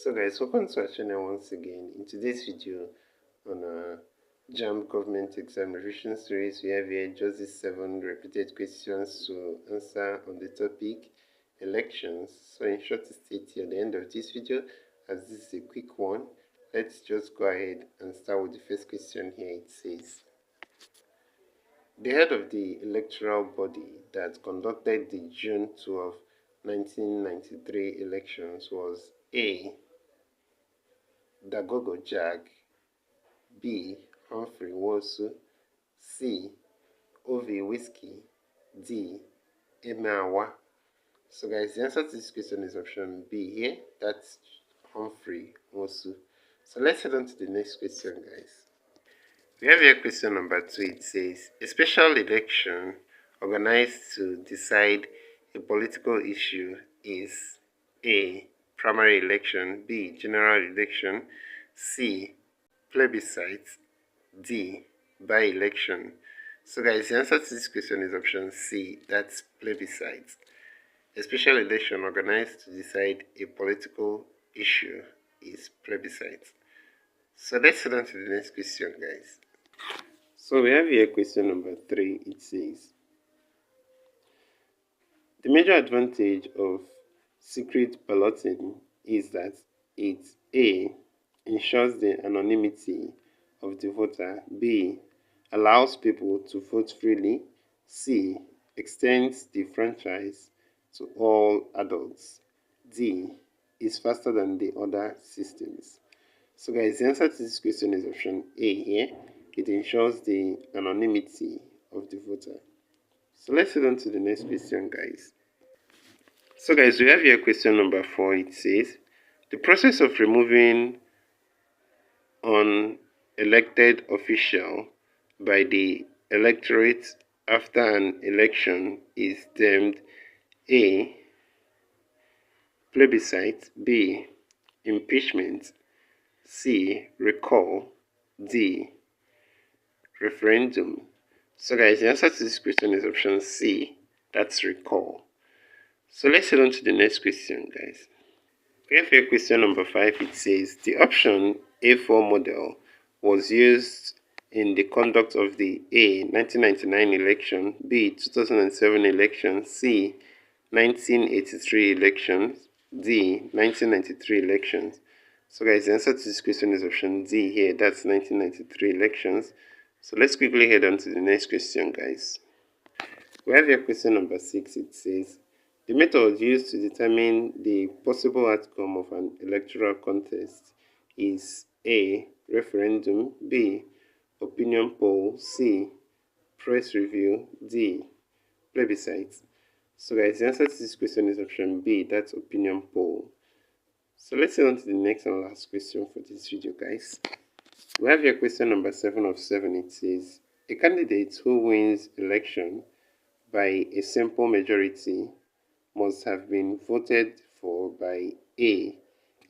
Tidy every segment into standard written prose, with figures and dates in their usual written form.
So guys, welcome to our channel once again. In today's video on our JAMB Government Exam Revision Series, we have here just these 7 repeated questions to answer on the topic elections. So in short to state here at the end of this video, as this is a quick one, let's just go ahead and start with the first question here. It says, the head of the electoral body that conducted the June 12, 1993 elections was A. Dagogo Jag, B. Humphrey Wosu, C. Ovi Whiskey, D. Emeawa. So guys, the answer to this question is option B here. That's Humphrey Wosu. So let's head on to the next question, guys. We have here question number 2. It says, a special election organized to decide a political issue is A. Primary election, B. General election, C. Plebiscite, D. By-election. So guys, the answer to this question is option C. That's plebiscite. A special election organized to decide a political issue is plebiscite. So let's head on to the next question, guys. So we have here question number 3. It says, the major advantage of secret balloting is that it A. ensures the anonymity of the voter, B. allows people to vote freely, C. extends the franchise to all adults, D. is faster than the other systems. So guys, the answer to this question is option A here. It ensures the anonymity of the voter. So let's head on to the next question, guys. So guys, we have here question number 4. It says, the process of removing an elected official by the electorate after an election is termed A. plebiscite, B. impeachment, C. recall, D. referendum. So guys, the answer to this question is option C. That's recall. So let's head on to the next question, guys. We have here question number 5. It says, the option A4 model was used in the conduct of the A. 1999 election, B. 2007 election, C. 1983 elections, D. 1993 elections. So guys, the answer to this question is option D here. That's 1993 elections. So let's quickly head on to the next question, guys. We have here question number 6. It says, the method used to determine the possible outcome of an electoral contest is A. referendum, B. opinion poll, C. press review, D. plebiscite. So guys, the answer to this question is option B. That's opinion poll. So let's head on to the next and last question for this video, guys. We have here question number 7 of 7. It says, a candidate who wins election by a simple majority must have been voted for by A.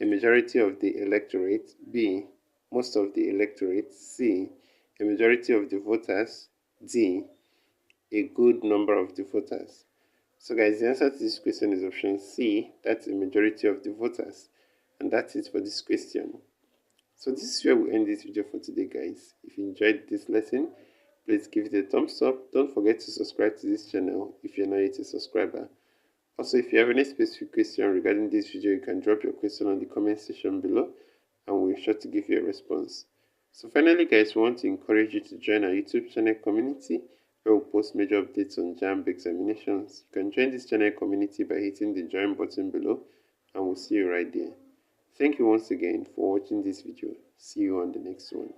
a majority of the electorate, B. most of the electorate, C. a majority of the voters, D. a good number of the voters. So guys, the answer to this question is option C. That's a majority of the voters. And that's it for this question. So this is where we end this video for today, guys. If you enjoyed this lesson, please give it a thumbs up. Don't forget to subscribe to this channel if you're not yet a subscriber. Also, if you have any specific question regarding this video, you can drop your question on the comment section below and we'll be sure to give you a response. So finally, guys, we want to encourage you to join our YouTube channel community where we post major updates on JAMB examinations. You can join this channel community by hitting the join button below and we'll see you right there. Thank you once again for watching this video. See you on the next one.